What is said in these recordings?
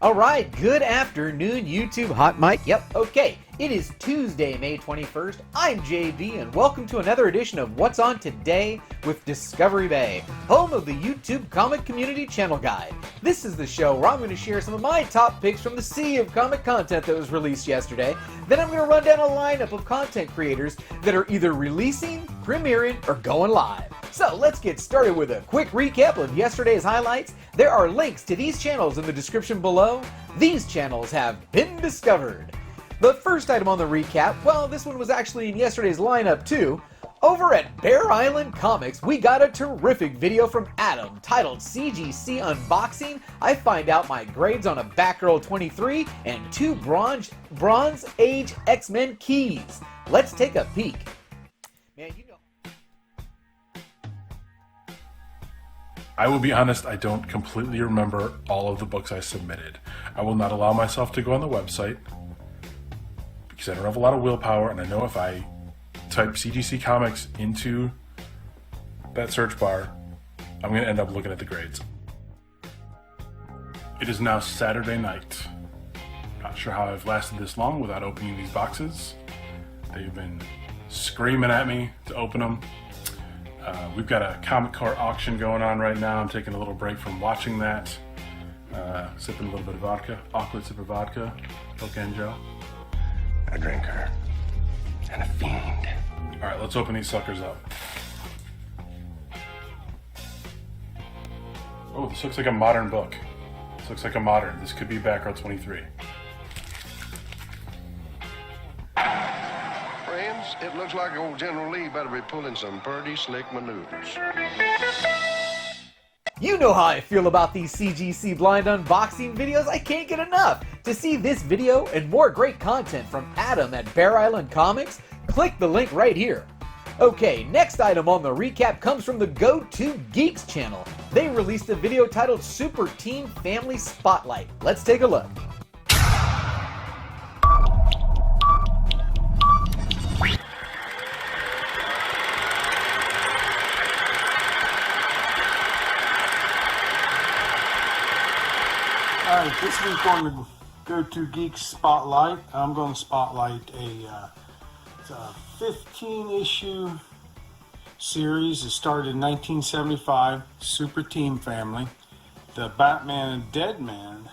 Alright, good afternoon, YouTube Hot Mic. Yep, okay. It is Tuesday, May 21st. I'm JB, and welcome to another edition of What's On Today with Discovery Bay, home of the YouTube Comic Community Channel Guide. This is the show where I'm going to share some of my top picks from the sea of comic content that was released yesterday. Then I'm going to run down a lineup of content creators that are either releasing, premiering, or going live. So let's get started with a quick recap of yesterday's highlights. There are links to these channels in the description below. These channels have been discovered. The first item on the recap, well, this one was actually in yesterday's lineup too. Over at Bear Island Comics, we got a terrific video from Adam titled CGC Unboxing. I find out my grades on a Batgirl 23 and 2 Bronze Age X-Men keys. Let's take a peek. Man, you know. I will be honest, I don't completely remember all of the books I submitted. I will not allow myself to go on the website because I don't have a lot of willpower, and I know if I type CGC Comics into that search bar, I'm going to end up looking at the grades. It is now Saturday night. Not sure how I've lasted this long without opening these boxes. They've been screaming at me to open them. We've got a comic car auction going on right now. I'm taking a little break from watching that. Sipping a little bit of vodka, awkward sip of vodka. Cocaine Joe. A drinker and a fiend. All right, let's open these suckers up. Oh, this looks like a modern book. This looks like a modern. This could be Batgirl 23. It looks like old General Lee better be pulling some pretty slick maneuvers. You know how I feel about these CGC blind unboxing videos. I can't get enough. To see this video and more great content from Adam at Bear Island Comics, click the link right here. Okay, next item on the recap comes from the TheGO2 Geeks channel. They released a video titled Super Team Family Spotlight. Let's take a look. Alright, this week on the TheGO2 Geeks Spotlight, I'm going to spotlight a 15-issue series that started in 1975, Super Team Family. The Batman and Deadman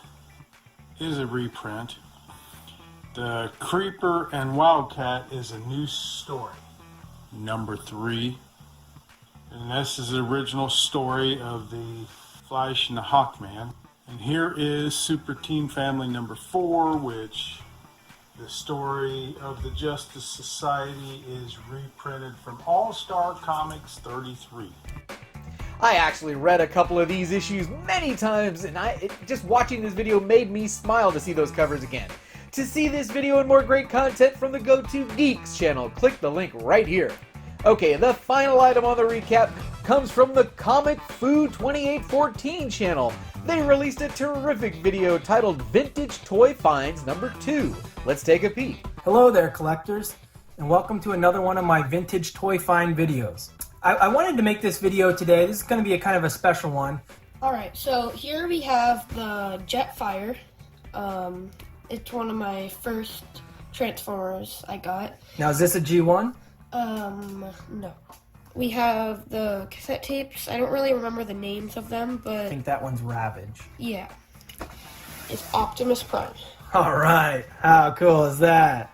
is a reprint. The Creeper and Wildcat is a new story, number 3. And this is the original story of the Flash and the Hawkman. And here is Super Team Family number 4, which the story of the Justice Society is reprinted from All-Star Comics 33. I actually read a couple of these issues many times, and just watching this video made me smile to see those covers again. To see this video and more great content from the TheGO2 Geeks channel, click the link right here. Okay, the final item on the recap comes from the Comic Food 2814 channel. They released a terrific video titled Vintage Toy Finds number 2. Let's take a peek. Hello there, collectors, and welcome to another one of my Vintage Toy Find videos. I wanted to make this video today. This is going to be a kind of a special one. Alright, so here we have the Jetfire. It's one of my first Transformers I got. Now, is this a G1? No. We have the cassette tapes. I don't really remember the names of them, but I think that one's Ravage. yeah. It's Optimus Prime. Alright, how cool is that?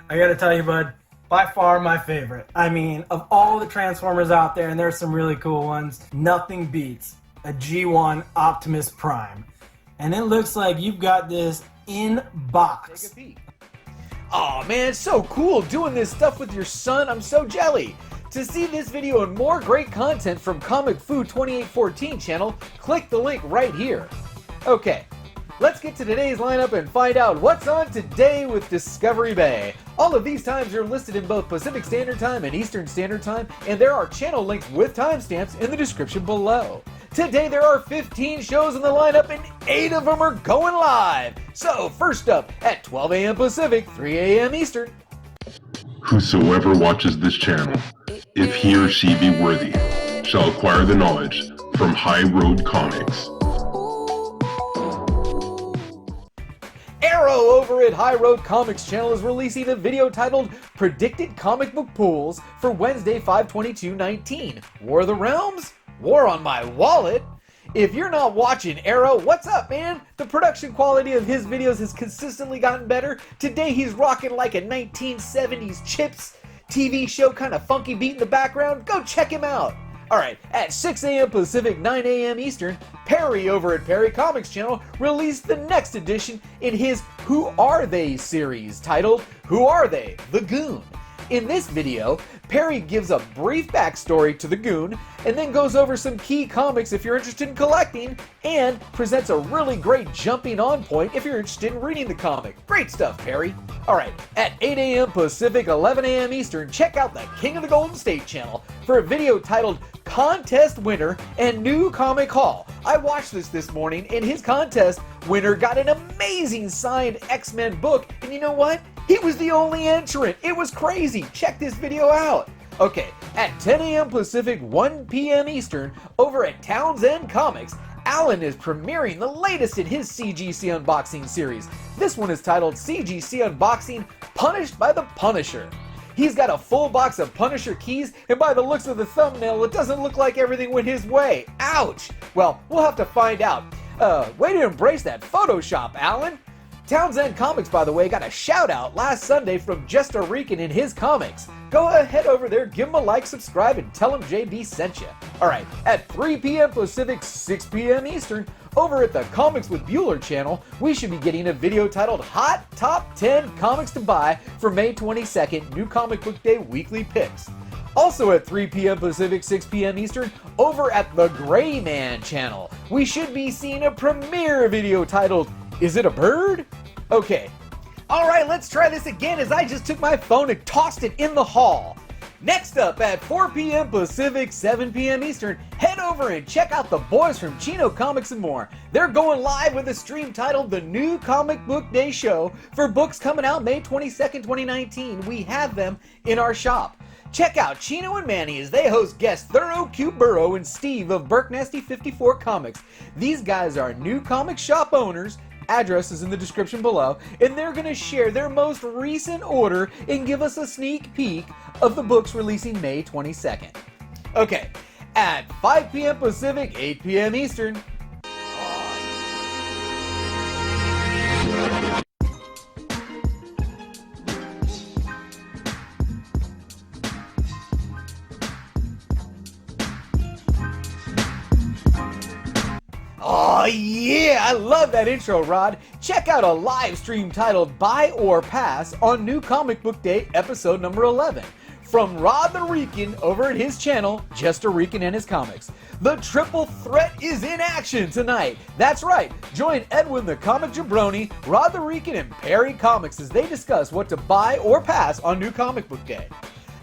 I gotta tell you, bud, by far my favorite. I mean, of all the Transformers out there, and there's some really cool ones, nothing beats a G1 Optimus Prime. And it looks like you've got this in box. Take a peek. Aw man, it's so cool doing this stuff with your son. I'm so jelly. To see this video and more great content from Comic Food 2814 channel, click the link right here. Okay, let's get to today's lineup and find out what's on today with Discovery Bay. All of these times are listed in both Pacific Standard Time and Eastern Standard Time, and there are channel links with timestamps in the description below. Today there are 15 shows in the lineup and 8 of them are going live. So first up at 12 a.m. Pacific, 3 a.m. Eastern. Whosoever watches this channel, if he or she be worthy, shall acquire the knowledge from High Road Comics. beloved High Road Comics channel is releasing a video titled Predicted Comic Book Pools for Wednesday 5/22/19. War of the Realms? War on my wallet? If you're not watching Arrow, what's up, man? The production quality of his videos has consistently gotten better. Today he's rocking like a 1970s Chips TV show kind of funky beat in the background. Go check him out. Alright, at 6 a.m. Pacific, 9 a.m. Eastern, Perry over at Perry Comics Channel released the next edition in his Who Are They series titled Who Are They? The Goon. In this video, Perry gives a brief backstory to the Goon and then goes over some key comics if you're interested in collecting and presents a really great jumping on point if you're interested in reading the comic. Great stuff, Perry. Alright, at 8 a.m. Pacific, 11 a.m. Eastern, check out the King of the Golden State channel for a video titled Contest Winner and New Comic Haul. I watched this morning and his contest winner got an amazing signed X-Men book, and you know what? He was the only entrant. It was crazy. Check this video out. Okay, at 10 a.m. Pacific, 1 p.m. Eastern, over at Townsend Comics, Alan is premiering the latest in his CGC unboxing series. This one is titled CGC Unboxing Punished by the Punisher. He's got a full box of Punisher keys, and by the looks of the thumbnail, it doesn't look like everything went his way. Ouch! Well, we'll have to find out. Way to embrace that Photoshop, Alan. Townsend Comics, by the way, got a shout out last Sunday from Just a Rican in his comics. Go ahead over there, give him a like, subscribe, and tell him JB sent you. Alright, at 3 p.m. Pacific, 6 p.m. Eastern, over at the Comics with Bueller channel, we should be getting a video titled Hot Top 10 Comics to Buy for May 22nd, New Comic Book Day Weekly Picks. Also at 3 p.m. Pacific, 6 p.m. Eastern, over at the Gray Man channel, we should be seeing a premiere video titled Is It a Bird? Okay. Alright, let's try this again as I just took my phone and tossed it in the hall. Next up at 4 p.m. Pacific, 7 p.m. Eastern, head over and check out the boys from Chino Comics and More. They're going live with a stream titled The New Comic Book Day Show for books coming out May 22nd, 2019. We have them in our shop. Check out Chino and Manny as they host guests Thorough Q Burrow and Steve of Burknasty 54 Comics. These guys are new comic shop owners. Address is in the description below, and they're going to share their most recent order and give us a sneak peek of the books releasing May 22nd. Okay, at 5 p.m. Pacific, 8 p.m. Eastern. Oh yeah, I love that intro, Rod. Check out a live stream titled Buy or Pass on New Comic Book Day, episode number 11. From Rod the Rican over at his channel, Just a Rican and his comics. The triple threat is in action tonight. That's right, join Edwin the Comic Jabroni, Rod the Rican, and Perry Comics as they discuss what to buy or pass on New Comic Book Day.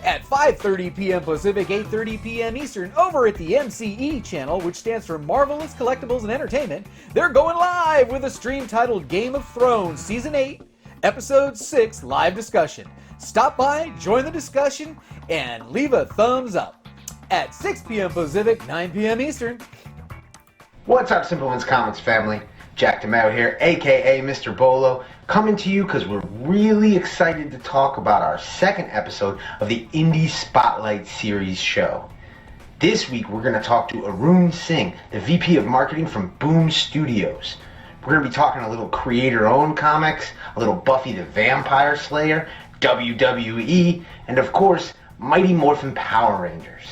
At 5:30 p.m. Pacific, 8:30 p.m. Eastern, over at the MCE channel, which stands for Marvelous Collectibles and Entertainment, they're going live with a stream titled Game of Thrones Season 8, Episode 6 Live Discussion. Stop by, join the discussion, and leave a thumbs up. At 6 p.m. Pacific, 9 p.m. Eastern. What's up, Simple Ones Comics family? Jack DeMeo here, aka Mr. Bolo, coming to you because we're really excited to talk about our second episode of the Indie Spotlight series show. This week we're going to talk to Arune Singh, the VP of Marketing from Boom Studios. We're going to be talking a little creator-owned comics, a little Buffy the Vampire Slayer, WWE, and of course, Mighty Morphin Power Rangers.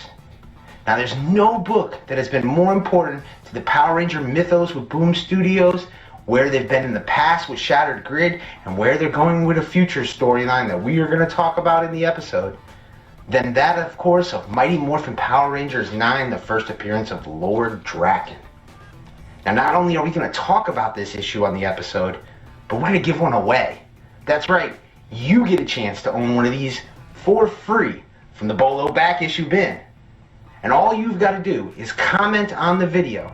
Now there's no book that has been more important to the Power Ranger mythos with Boom Studios, where they've been in the past with Shattered Grid, and where they're going with a future storyline that we are going to talk about in the episode, than that, of course, of Mighty Morphin Power Rangers 9, the first appearance of Lord Draken. Now not only are we going to talk about this issue on the episode, but we're going to give one away. That's right, you get a chance to own one of these for free from the Bolo back issue bin. And all you've got to do is comment on the video.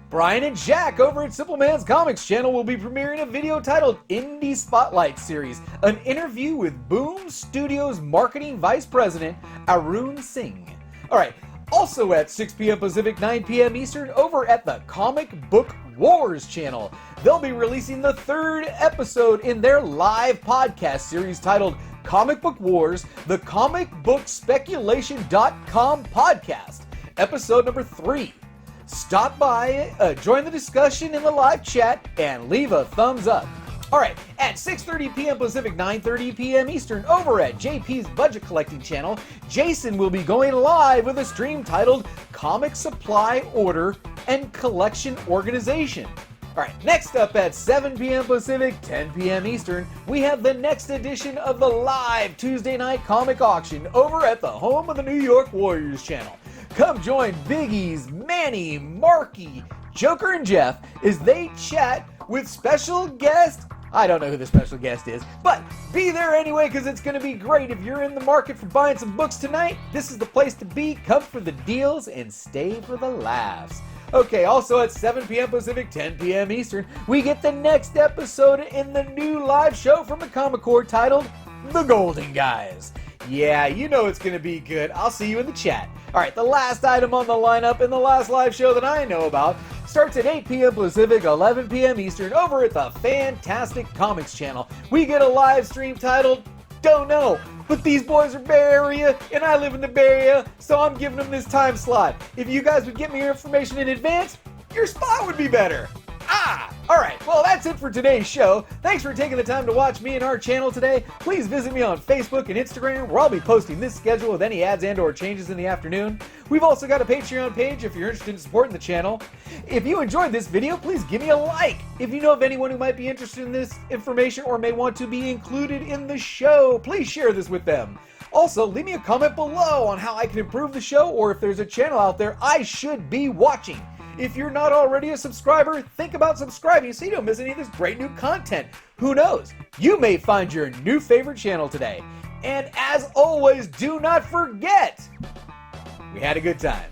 Brian and Jack over at Simple Man's Comics channel will be premiering a video titled Indie Spotlight Series, an interview with Boom Studios Marketing Vice President Arune Singh. Alright, also at 6 p.m. Pacific, 9 p.m. Eastern, over at the Comic Book NYWARRIORS channel. They'll be releasing the 3rd episode in their live podcast series titled Comic Book Wars, the comicbookspeculation.com podcast. Episode number 3. Stop by, join the discussion in the live chat, and leave a thumbs up. Alright, at 6:30 p.m. Pacific, 9:30 p.m. Eastern, over at JP's Budget Collecting channel, Jason will be going live with a stream titled Comic Supply Order and Collection Organization. Alright, next up at 7 p.m. Pacific, 10 p.m. Eastern, we have the next edition of the live Tuesday night comic auction over at the home of the NYWARRIORS channel. Come join Biggie's, Manny, Marky, Joker, and Jeff as they chat with special guest. I don't know who the special guest is, but be there anyway because it's going to be great. If you're in the market for buying some books tonight, this is the place to be. Come for the deals and stay for the laughs. Okay, also at 7 p.m. Pacific, 10 p.m. Eastern, we get the next episode in the new live show from the Comic Corps titled The Golden Guys. Yeah, you know it's going to be good. I'll see you in the chat. Alright, the last item on the lineup and the last live show that I know about starts at 8 p.m. Pacific, 11 p.m. Eastern over at the Fantastic Comics channel. We get a live stream titled, Don't Know, but these boys are Bay Area and I live in the Bay Area, so I'm giving them this time slot. If you guys would get me your information in advance, your spot would be better. Alright, well that's it for today's show. Thanks for taking the time to watch me and our channel today. Please visit me on Facebook and Instagram where I'll be posting this schedule with any ads and or changes in the afternoon. We've also got a Patreon page if you're interested in supporting the channel. If you enjoyed this video, please give me a like. If you know of anyone who might be interested in this information or may want to be included in the show, please share this with them. Also, leave me a comment below on how I can improve the show or if there's a channel out there I should be watching. If you're not already a subscriber, think about subscribing so you don't miss any of this great new content. Who knows? You may find your new favorite channel today. And as always, do not forget, we had a good time.